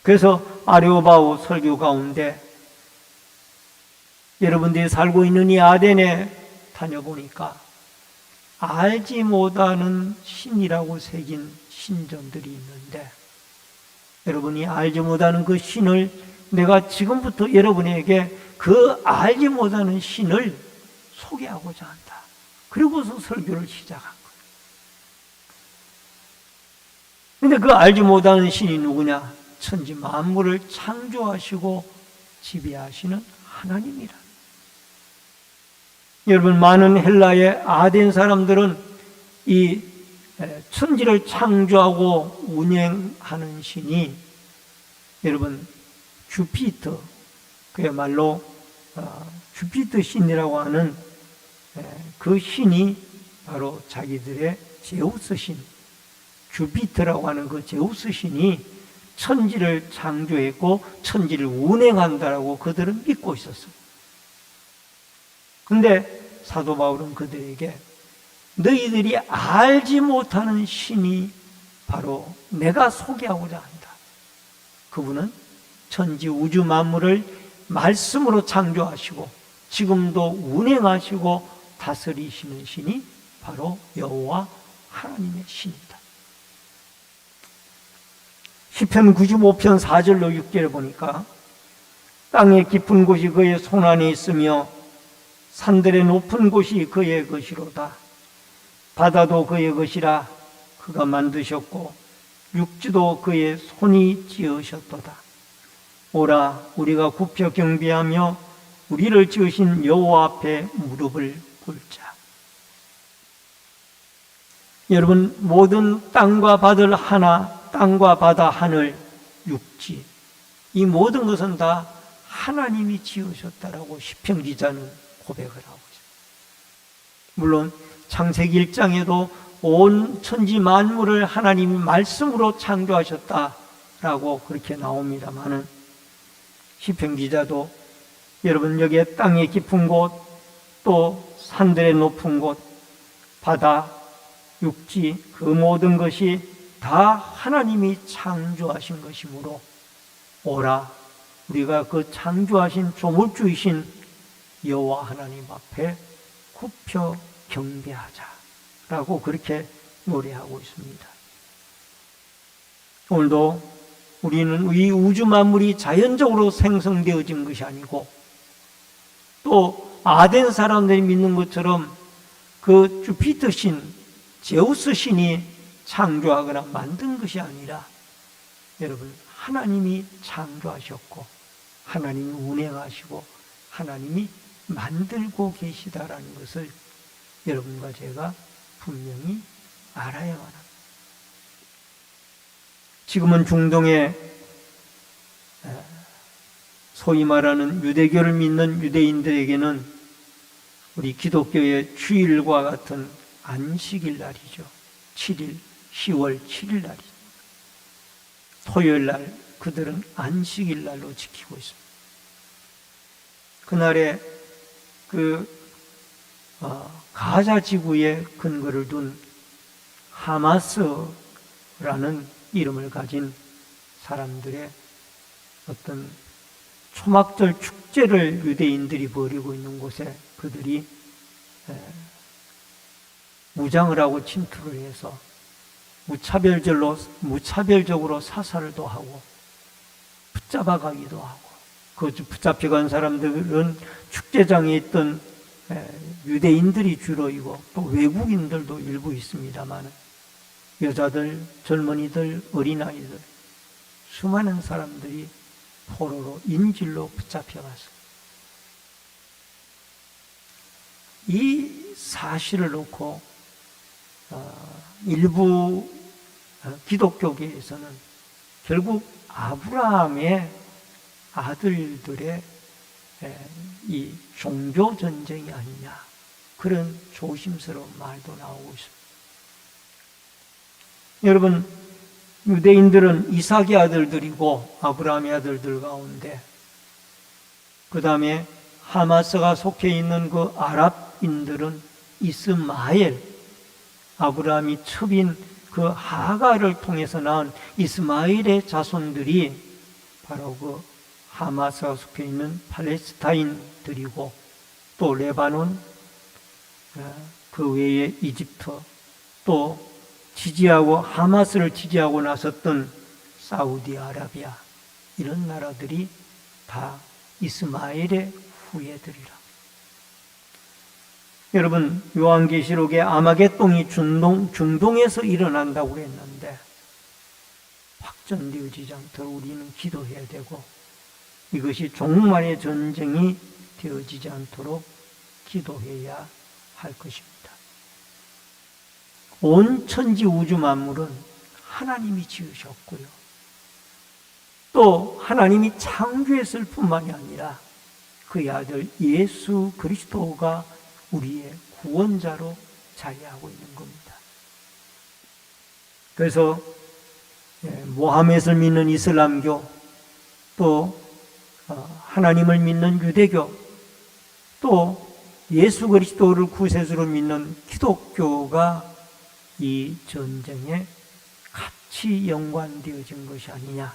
그래서 아레오바고 설교 가운데 여러분들이 살고 있는 이 아덴에 다녀보니까 알지 못하는 신이라고 새긴 신전들이 있는데 여러분이 알지 못하는 그 신을 내가 지금부터 여러분에게 그 알지 못하는 신을 소개하고자 한다. 그리고서 설교를 시작한 거예요. 근데 그 알지 못하는 신이 누구냐? 천지 만물을 창조하시고 지배하시는 하나님이라. 여러분 많은 헬라의 아덴 사람들은 이 천지를 창조하고 운행하는 신이 여러분 주피터, 그야말로 주피터 신이라고 하는 그 신이 바로 자기들의 제우스 신, 주피터라고 하는 그 제우스 신이 천지를 창조했고 천지를 운행한다라고 그들은 믿고 있었어요. 근데 사도 바울은 그들에게 너희들이 알지 못하는 신이 바로 내가 소개하고자 한다. 그분은 천지 우주 만물을 말씀으로 창조하시고 지금도 운행하시고 다스리시는 신이 바로 여호와 하나님의 신이다. 시편 95편 4절로 6절을 보니까 땅의 깊은 곳이 그의 손안에 있으며 산들의 높은 곳이 그의 것이로다. 바다도 그의 것이라 그가 만드셨고 육지도 그의 손이 지으셨도다. 오라 우리가 굽혀 경배하며 우리를 지으신 여호와 앞에 무릎을 꿇자. 여러분, 모든 땅과 바다 하나, 땅과 바다 하늘, 육지, 이 모든 것은 다 하나님이 지으셨다라고 시편 기자는 고백을 하고 있습니다. 물론 창세기 1장에도 온 천지 만물을 하나님이 말씀으로 창조하셨다라고 그렇게 나옵니다만은 시편 기자도 여러분 여기에 땅의 깊은 곳, 또 산들의 높은 곳, 바다, 육지, 그 모든 것이 다 하나님이 창조하신 것이므로 오라 우리가 그 창조하신 조물주이신 여호와 하나님 앞에 굽혀 경배하자라고 그렇게 노래하고 있습니다. 오늘도 우리는 이 우주 만물이 자연적으로 생성되어진 것이 아니고 또 아덴 사람들이 믿는 것처럼 그 주피터 신, 제우스 신이 창조하거나 만든 것이 아니라 여러분 하나님이 창조하셨고 하나님이 운행하시고 하나님이 만들고 계시다라는 것을 여러분과 제가 분명히 알아야만 합니다. 지금은 중동에 소위 말하는 유대교를 믿는 유대인들에게는 우리 기독교의 주일과 같은 안식일 날이죠. 7일, 10월 7일 날이죠. 토요일 날 그들은 안식일 날로 지키고 있습니다. 그날에 가자 지구에 근거를 둔 하마스라는 이름을 가진 사람들의 어떤 초막절 축제를 유대인들이 벌이고 있는 곳에 그들이 무장을 하고 침투를 해서 무차별적으로 사살도 하고 붙잡아가기도 하고 그 붙잡혀간 사람들은 축제장에 있던 유대인들이 주로이고 또 외국인들도 일부 있습니다만 여자들, 젊은이들, 어린아이들 수많은 사람들이 포로로 인질로 붙잡혀갔습니다. 이 사실을 놓고 일부 기독교계에서는 결국 아브라함의 아들들의 이 종교 전쟁이 아니냐 그런 조심스러운 말도 나오고 있습니다. 여러분, 유대인들은 이삭의 아들들이고 아브라함의 아들들 가운데 그 다음에 하마스가 속해 있는 그 아랍인들은 이스마엘, 아브라함이 첩인 그 하가를 통해서 낳은 이스마엘의 자손들이 바로 그 하마스가 속해 있는 팔레스타인들이고 또 레바논, 그 외에 이집트, 또 지지하고 하마스를 지지하고 나섰던 사우디아라비아, 이런 나라들이 다 이스마엘의 후예들이라. 여러분, 요한계시록에 아마겟돈이 중동에서 일어난다고 했는데 확전되어지지 않도록 우리는 기도해야 되고 이것이 종말의 전쟁이 되어지지 않도록 기도해야 할 것입니다. 온 천지 우주 만물은 하나님이 지으셨고요. 또 하나님이 창조했을 뿐만이 아니라 그의 아들 예수 그리스도가 우리의 구원자로 자리하고 있는 겁니다. 그래서 모하멧을 믿는 이슬람교, 또 하나님을 믿는 유대교, 또 예수 그리스도를 구세주로 믿는 기독교가 이 전쟁에 같이 연관되어진 것이 아니냐.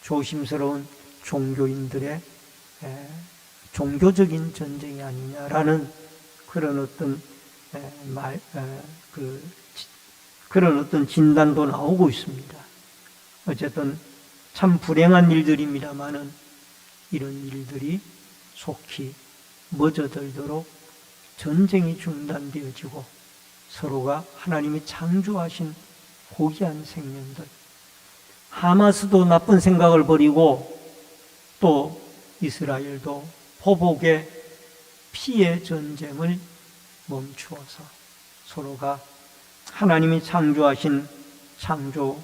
조심스러운 종교인들의 종교적인 전쟁이 아니냐라는 그런 어떤 그런 어떤 진단도 나오고 있습니다. 어쨌든 참 불행한 일들입니다만은 이런 일들이 속히 멎어들도록 전쟁이 중단되어지고 서로가 하나님이 창조하신 고귀한 생명들, 하마스도 나쁜 생각을 버리고 또 이스라엘도 보복의 피해 전쟁을 멈추어서 서로가 하나님이 창조하신 창조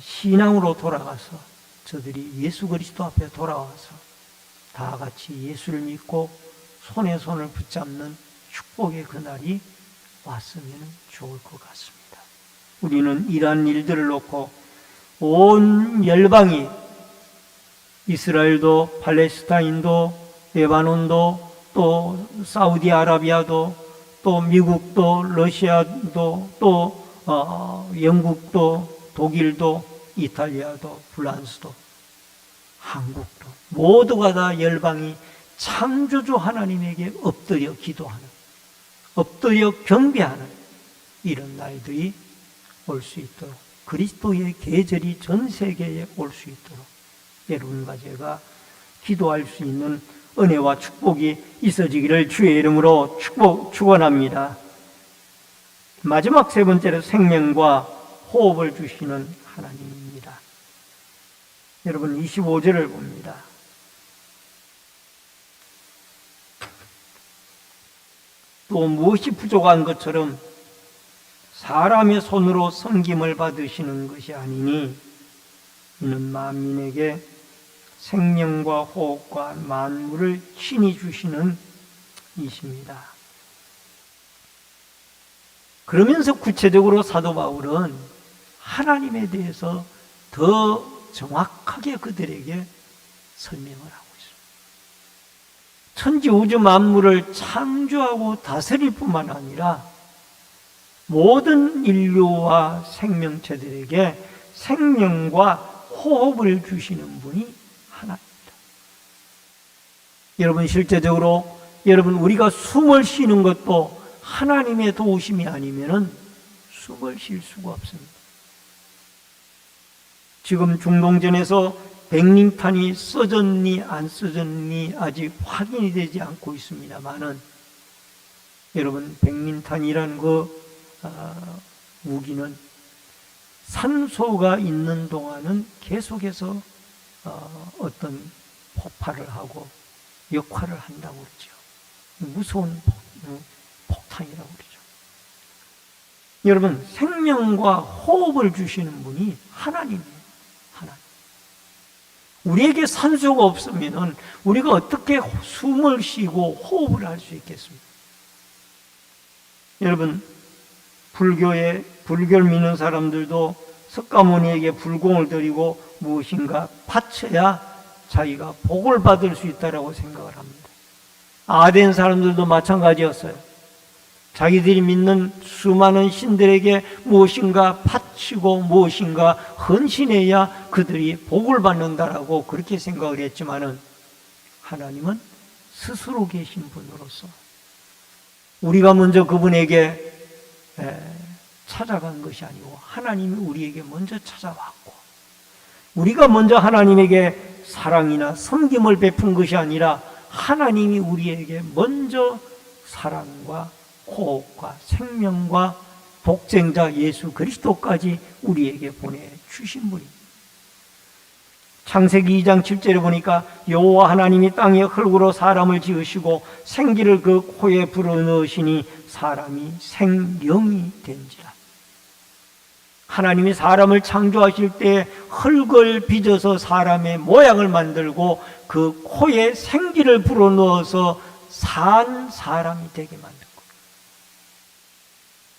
신앙으로 돌아가서 저들이 예수 그리스도 앞에 돌아와서 다 같이 예수를 믿고 손에 손을 붙잡는 축복의 그날이 왔으면 좋을 것 같습니다. 우리는 이러한 일들을 놓고 온 열방이 이스라엘도 팔레스타인도 레바논도 또 사우디아라비아도 또 미국도 러시아도 또 영국도 독일도 이탈리아도 프랑스도 한국도 모두가 다 열방이 창조주 하나님에게 엎드려 기도하는, 엎드려 경배하는 이런 날들이 올 수 있도록, 그리스도의 계절이 전 세계에 올 수 있도록 여러분과 제가 기도할 수 있는 은혜와 축복이 있어지기를 주의 이름으로 축원합니다. 마지막 세 번째로 생명과 호흡을 주시는 하나님입니다. 여러분 25절을 봅니다. 또 무엇이 부족한 것처럼 사람의 손으로 섬김을 받으시는 것이 아니니 이는 만민에게 생명과 호흡과 만물을 친히 주시는 이십니다. 그러면서 구체적으로 사도 바울은 하나님에 대해서 더 정확하게 그들에게 설명을 하고 있습니다. 천지 우주 만물을 창조하고 다스릴 뿐만 아니라 모든 인류와 생명체들에게 생명과 호흡을 주시는 분이 하나입니다. 여러분 실제적으로 여러분 우리가 숨을 쉬는 것도 하나님의 도우심이 아니면은 숨을 쉴 수가 없습니다. 지금 중동전에서 백링탄이 써졌니 안 써졌니 아직 확인이 되지 않고 있습니다만은 여러분 백링탄이라는 그 무기는 산소가 있는 동안은 계속해서 어떤 폭발을 하고 역할을 한다고 그러죠. 무서운 폭탄이라고 그러죠. 여러분 생명과 호흡을 주시는 분이 하나님이에요. 하나님. 우리에게 산소가 없으면 우리가 어떻게 숨을 쉬고 호흡을 할 수 있겠습니까? 여러분 불교를 믿는 사람들도 석가모니에게 불공을 드리고 무엇인가 바쳐야 자기가 복을 받을 수 있다고 생각을 합니다. 아덴 사람들도 마찬가지였어요. 자기들이 믿는 수많은 신들에게 무엇인가 바치고 무엇인가 헌신해야 그들이 복을 받는다라고 그렇게 생각을 했지만은 하나님은 스스로 계신 분으로서 우리가 먼저 그분에게 찾아간 것이 아니고 하나님이 우리에게 먼저 찾아왔고 우리가 먼저 하나님에게 사랑이나 섬김을 베푼 것이 아니라 하나님이 우리에게 먼저 사랑과 호흡과 생명과 독생자 예수 그리스도까지 우리에게 보내주신 분입니다. 창세기 2장 7절에 보니까 여호와 하나님이 땅의 흙으로 사람을 지으시고 생기를 그 코에 불어넣으시니 사람이 생명이 된지라. 하나님이 사람을 창조하실 때 흙을 빚어서 사람의 모양을 만들고 그 코에 생기를 불어넣어서 산 사람이 되게 만든 거예요.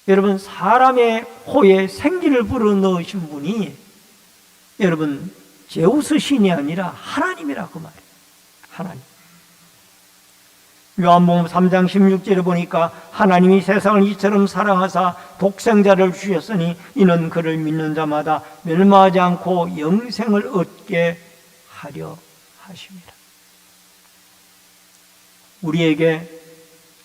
여러분 사람의 코에 생기를 불어넣으신 분이 여러분 제우스 신이 아니라 하나님이라 그 말이에요. 하나님. 요한복음 3장 16절에 보니까 하나님이 세상을 이처럼 사랑하사 독생자를 주셨으니 이는 그를 믿는 자마다 멸망하지 않고 영생을 얻게 하려 하십니다. 우리에게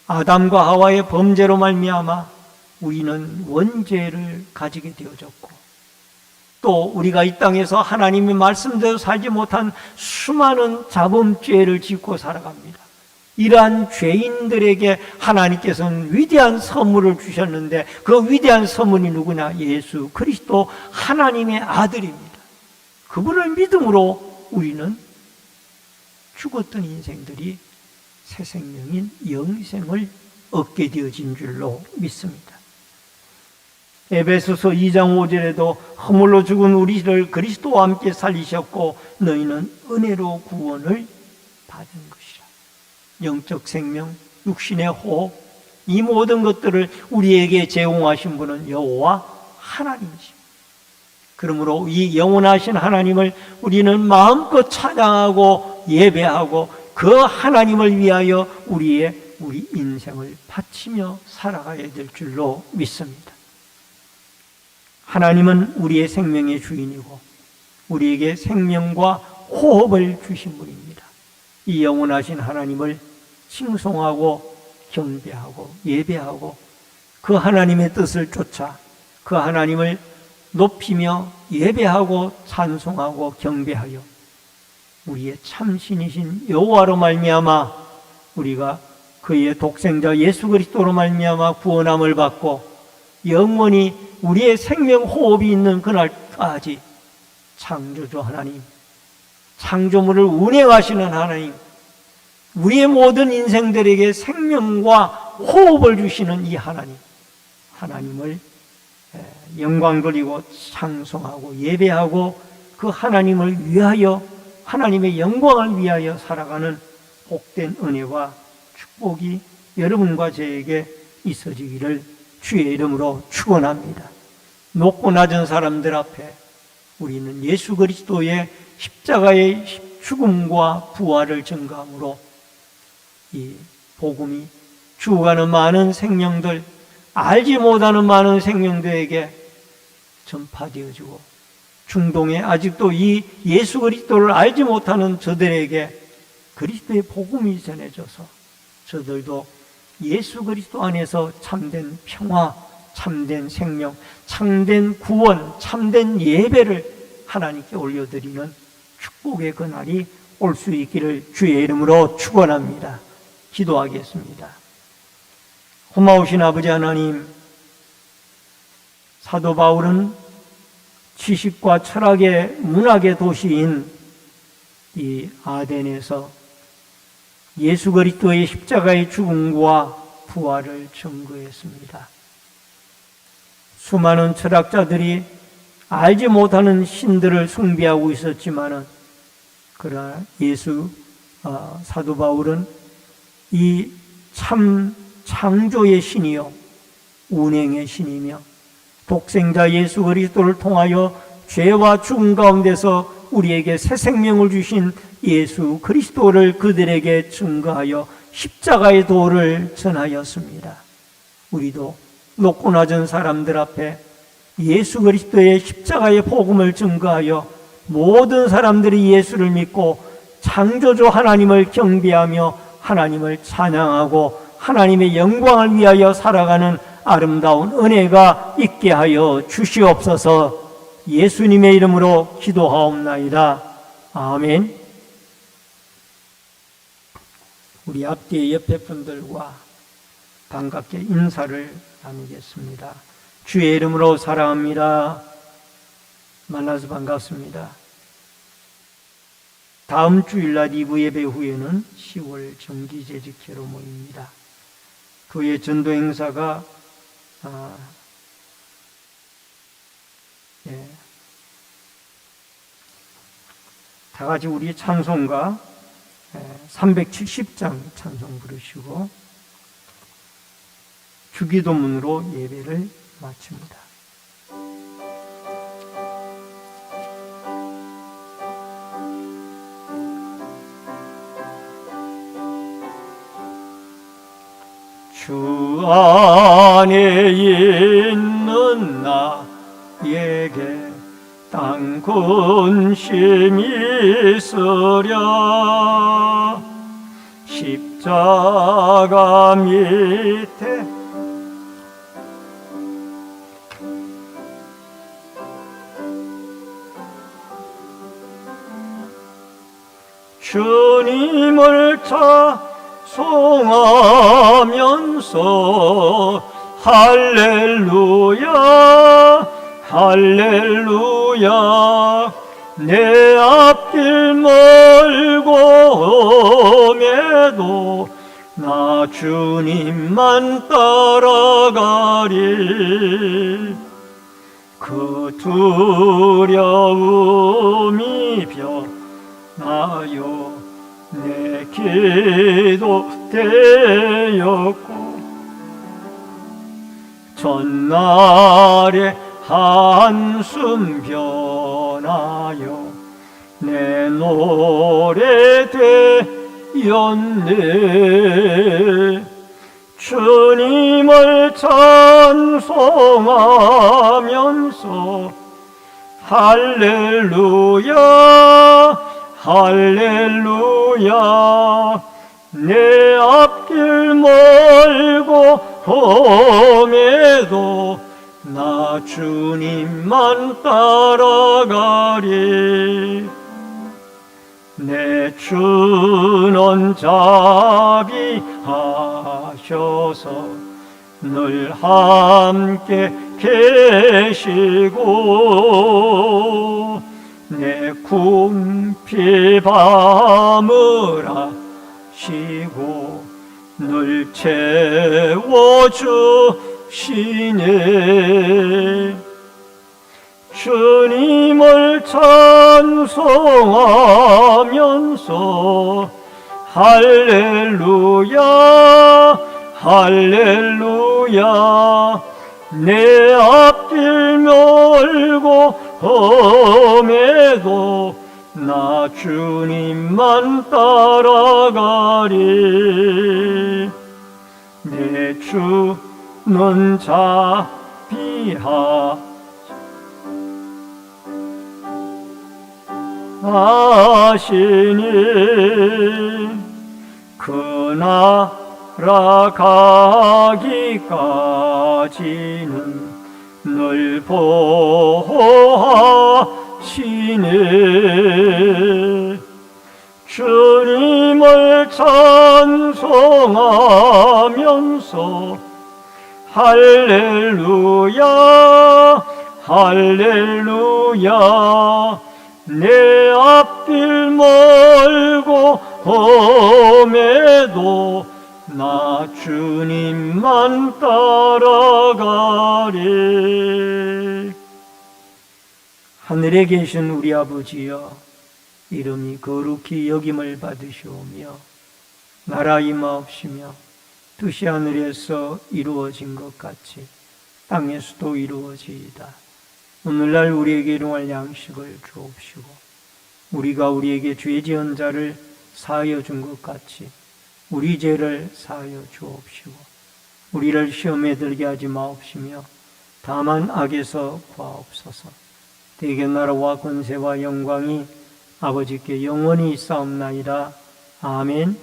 아담과 하와의 범죄로 말미암아 우리는 원죄를 가지게 되어졌고, 또 우리가 이 땅에서 하나님의 말씀대로 살지 못한 수많은 자범죄를 짓고 살아갑니다. 이러한 죄인들에게 하나님께서는 위대한 선물을 주셨는데, 그 위대한 선물이 누구냐? 예수 그리스도 하나님의 아들입니다. 그분을 믿음으로 우리는 죽었던 인생들이 새 생명인 영생을 얻게 되어진 줄로 믿습니다. 에베소서 2장 5절에도 허물로 죽은 우리를 그리스도와 함께 살리셨고 너희는 은혜로 구원을 받은 것이라. 영적 생명, 육신의 호흡, 이 모든 것들을 우리에게 제공하신 분은 여호와 하나님이십니다. 그러므로 이 영원하신 하나님을 우리는 마음껏 찬양하고 예배하고 그 하나님을 위하여 우리 인생을 바치며 살아가야 될 줄로 믿습니다. 하나님은 우리의 생명의 주인이고 우리에게 생명과 호흡을 주신 분입니다. 이 영원하신 하나님을 칭송하고 경배하고 예배하고 그 하나님의 뜻을 쫓아 그 하나님을 높이며 예배하고 찬송하고 경배하여 우리의 참신이신 여호와로 말미암아 우리가 그의 독생자 예수 그리스도로 말미암아 구원함을 받고 영원히 우리의 생명 호흡이 있는 그날까지 창조주 하나님, 창조물을 운행하시는 하나님, 우리의 모든 인생들에게 생명과 호흡을 주시는 이 하나님을 영광 돌리고 찬송하고 예배하고 그 하나님을 위하여, 하나님의 영광을 위하여 살아가는 복된 은혜와 축복이 여러분과 저에게 있어지기를 주의 이름으로 축원합니다. 높고 낮은 사람들 앞에 우리는 예수 그리스도의 십자가의 죽음과 부활을 증거함으로 이 복음이 죽어가는 많은 생명들, 알지 못하는 많은 생명들에게 전파되어지고 중동에 아직도 이 예수 그리스도를 알지 못하는 저들에게 그리스도의 복음이 전해져서 저들도 예수 그리스도 안에서 참된 평화, 참된 생명, 참된 구원, 참된 예배를 하나님께 올려드리는 축복의 그날이 올 수 있기를 주의 이름으로 축원합니다. 기도하겠습니다. 고마우신 아버지 하나님, 사도 바울은 지식과 철학의 문학의 도시인 이 아덴에서 예수 그리스도의 십자가의 죽음과 부활을 증거했습니다. 수많은 철학자들이 알지 못하는 신들을 숭배하고 있었지만은 그러나 사도 바울은 이 참 창조의 신이요 운행의 신이며 독생자 예수 그리스도를 통하여 죄와 죽음 가운데서 우리에게 새 생명을 주신 예수 그리스도를 그들에게 증거하여 십자가의 도를 전하였습니다. 우리도 높고 낮은 사람들 앞에 예수 그리스도의 십자가의 복음을 증거하여 모든 사람들이 예수를 믿고 창조주 하나님을 경배하며 하나님을 찬양하고 하나님의 영광을 위하여 살아가는 아름다운 은혜가 있게 하여 주시옵소서. 예수님의 이름으로 기도하옵나이다. 아멘. 우리 앞뒤에 옆에 분들과 반갑게 인사를 나누겠습니다. 주의 이름으로 사랑합니다. 만나서 반갑습니다. 다음 주일날 2부 예배 후에는 10월 정기재직회로 모입니다. 교회 전도 행사가 다 같이 우리 찬송가 370장 찬송 부르시고 주기도문으로 예배를 마칩니다. 주 안에 있는 나에게 땅 근심이 있으랴. 십자가 밑에 주님을 찬송하면서 할렐루야 할렐루야. 내 앞길 멀고 험해도 나 주님만 따라가리. 그 두려움이 변하여 내 기도 되었고, 전날에 한숨 변하여 내 노래 되었네. 주님을 찬송하면서 할렐루야 할렐루야. 내 앞길 멀고 험해도 나 주님만 따라가리. 내 주는 자비하셔서 늘 함께 계시고, 내 궁핍 밤을 아시고 늘 채워주시네. 주님을 찬송하면서 할렐루야 할렐루야. 내 앞길 멀고 험해도 나 주님만 따라가리. 내 주는 자비하시니 그 나라 가기까지는 늘 보호하시네. 주님을 찬송하면서 할렐루야 할렐루야. 내 앞길 멀고 험해도 나 주님만 따라가리. 하늘에 계신 우리 아버지여, 이름이 거룩히 여김을 받으시오며 나라 임하옵시며 뜻이 하늘에서 이루어진 것 같이 땅에서도 이루어지이다. 오늘날 우리에게 일용할 양식을 주옵시고, 우리가 우리에게 죄 지은 자를 사하여 준 것 같이 우리 죄를 사하여 주옵시고, 우리를 시험에 들게 하지 마옵시며 다만 악에서 구하옵소서. 대개 나라와 권세와 영광이 아버지께 영원히 있사옵나이다. 아멘.